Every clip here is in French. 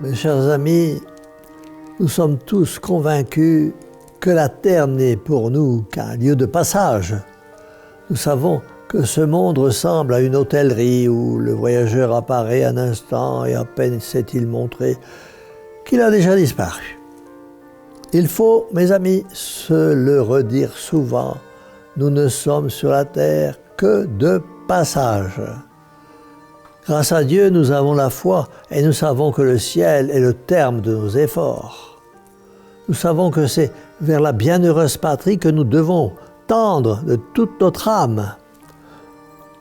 Mes chers amis, nous sommes tous convaincus que la terre n'est pour nous qu'un lieu de passage. Nous savons que ce monde ressemble à une hôtellerie où le voyageur apparaît un instant et à peine s'est-il montré qu'il a déjà disparu. Il faut, mes amis, se le redire souvent, nous ne sommes sur la terre que de passage. Grâce à Dieu, nous avons la foi et nous savons que le ciel est le terme de nos efforts. Nous savons que c'est vers la bienheureuse patrie que nous devons tendre de toute notre âme.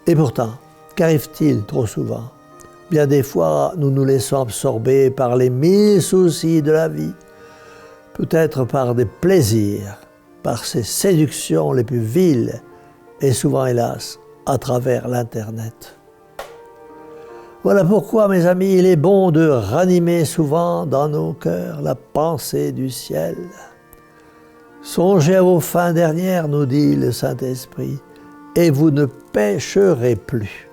Et pourtant, qu'arrive-t-il trop souvent? Bien des fois, nous nous laissons absorber par les 1000 soucis de la vie, peut-être par des plaisirs, par ces séductions les plus viles, et souvent, hélas, à travers l'Internet. Voilà pourquoi, mes amis, il est bon de ranimer souvent dans nos cœurs la pensée du ciel. Songez à vos fins dernières, nous dit le Saint-Esprit, et vous ne pécherez plus.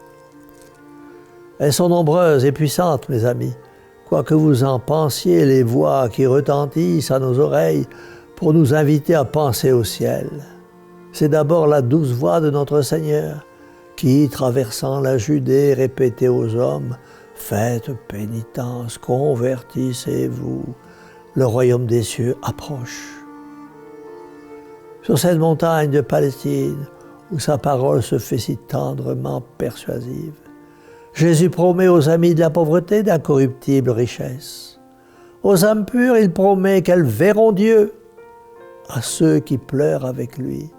Elles sont nombreuses et puissantes, mes amis, quoi que vous en pensiez, les voix qui retentissent à nos oreilles pour nous inviter à penser au ciel. C'est d'abord la douce voix de notre Seigneur, qui, traversant la Judée, répétait aux hommes « Faites pénitence, convertissez-vous, le royaume des cieux approche. » Sur cette montagne de Palestine, où sa parole se fait si tendrement persuasive, Jésus promet aux amis de la pauvreté d'incorruptibles richesses. Aux âmes pures, il promet qu'elles verront Dieu. À ceux qui pleurent avec lui,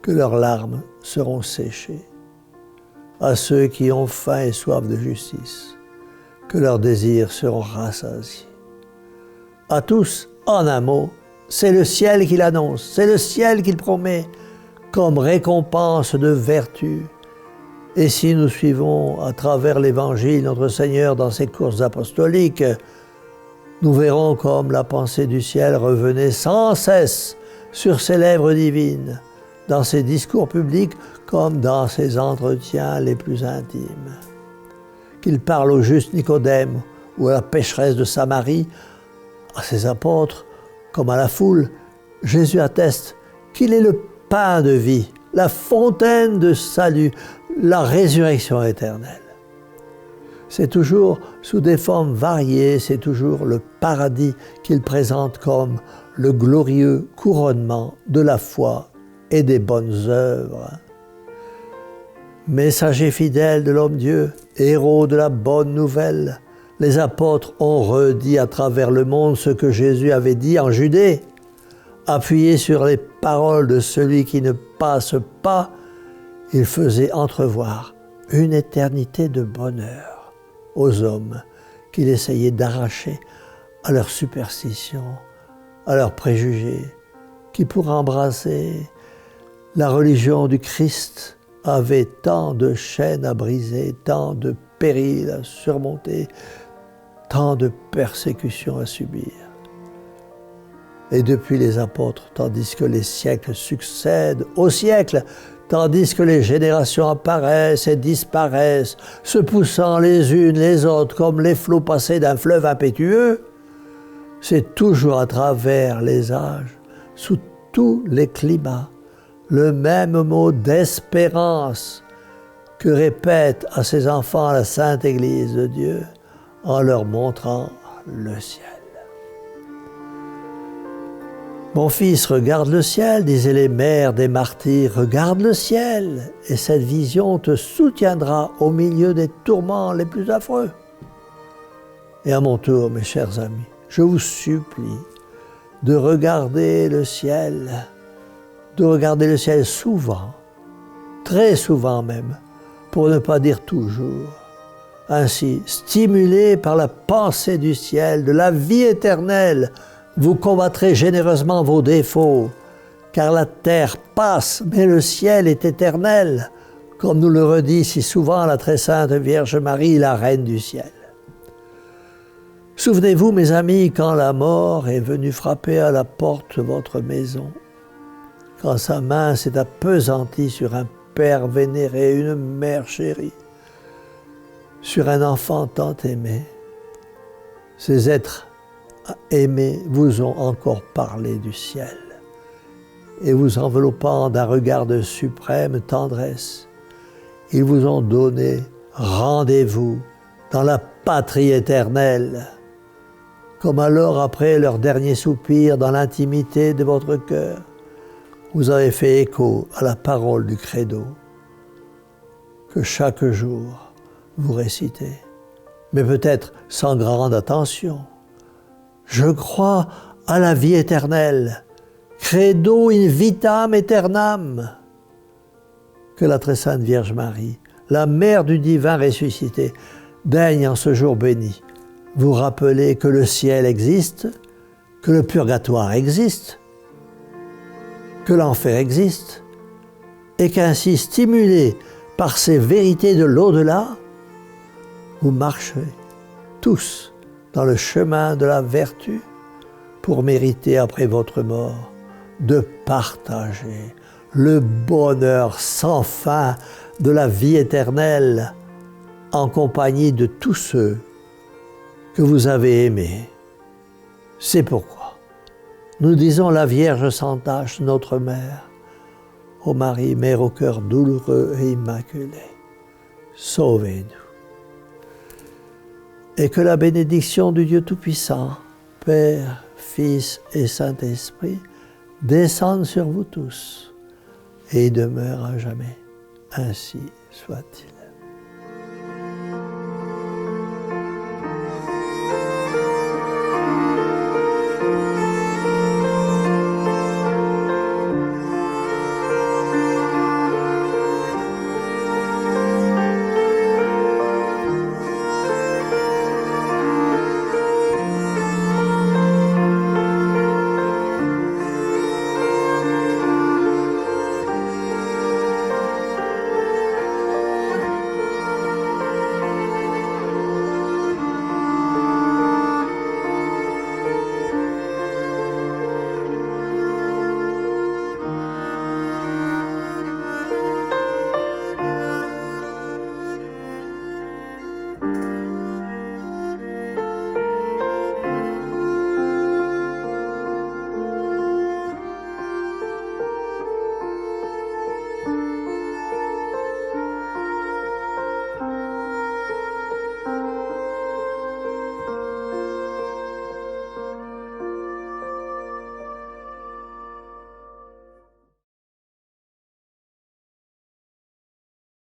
que leurs larmes seront séchées. À ceux qui ont faim et soif de justice, que leurs désirs seront rassasiés. À tous, en un mot, c'est le ciel qu'il annonce, c'est le ciel qu'il promet comme récompense de vertu. Et si nous suivons à travers l'Évangile notre Seigneur dans ses courses apostoliques, nous verrons comme la pensée du ciel revenait sans cesse sur ses lèvres divines, dans ses discours publics comme dans ses entretiens les plus intimes. Qu'il parle au juste Nicodème ou à la pécheresse de Samarie, à ses apôtres comme à la foule, Jésus atteste qu'il est le pain de vie, la fontaine de salut, la résurrection éternelle. C'est toujours sous des formes variées, c'est toujours le paradis qu'il présente comme le glorieux couronnement de la foi et des bonnes œuvres. Messagers fidèles de l'homme-Dieu, héros de la bonne nouvelle, les apôtres ont redit à travers le monde ce que Jésus avait dit en Judée. Appuyés sur les paroles de celui qui ne passe pas, il faisait entrevoir une éternité de bonheur aux hommes qu'il essayait d'arracher à leurs superstitions, à leurs préjugés, qui pour embrasser la religion du Christ avait tant de chaînes à briser, tant de périls à surmonter, tant de persécutions à subir. Et depuis les apôtres, tandis que les siècles succèdent aux siècles, tandis que les générations apparaissent et disparaissent, se poussant les unes les autres comme les flots passés d'un fleuve impétueux, c'est toujours à travers les âges, sous tous les climats, le même mot d'espérance que répète à ses enfants la Sainte Église de Dieu en leur montrant le ciel. Mon fils, regarde le ciel, disaient les mères des martyrs, regarde le ciel, et cette vision te soutiendra au milieu des tourments les plus affreux. Et à mon tour, mes chers amis, je vous supplie de regarder le ciel souvent, très souvent même, pour ne pas dire toujours. Ainsi, stimulés par la pensée du ciel, de la vie éternelle, vous combattrez généreusement vos défauts, car la terre passe, mais le ciel est éternel, comme nous le redit si souvent la très sainte Vierge Marie, la Reine du ciel. Souvenez-vous, mes amis, quand la mort est venue frapper à la porte de votre maison, quand sa main s'est appesantie sur un père vénéré, une mère chérie, sur un enfant tant aimé. Ces êtres aimés vous ont encore parlé du ciel et vous enveloppant d'un regard de suprême tendresse, ils vous ont donné rendez-vous dans la patrie éternelle, comme alors après leur dernier soupir dans l'intimité de votre cœur, vous avez fait écho à la parole du credo que chaque jour vous récitez, mais peut-être sans grande attention. Je crois à la vie éternelle, credo in vitam aeternam. Que la très sainte Vierge Marie, la mère du divin ressuscité, daigne en ce jour béni vous rappeler que le ciel existe, que le purgatoire existe, que l'enfer existe, et qu'ainsi stimulés par ces vérités de l'au-delà, vous marchez tous dans le chemin de la vertu pour mériter après votre mort de partager le bonheur sans fin de la vie éternelle en compagnie de tous ceux que vous avez aimés. C'est pourquoi nous disons la Vierge sans tache, notre Mère, ô Marie, Mère au cœur douloureux et immaculé, sauvez-nous. Et que la bénédiction du Dieu Tout-Puissant, Père, Fils et Saint-Esprit, descende sur vous tous et demeure à jamais. Ainsi soit-il.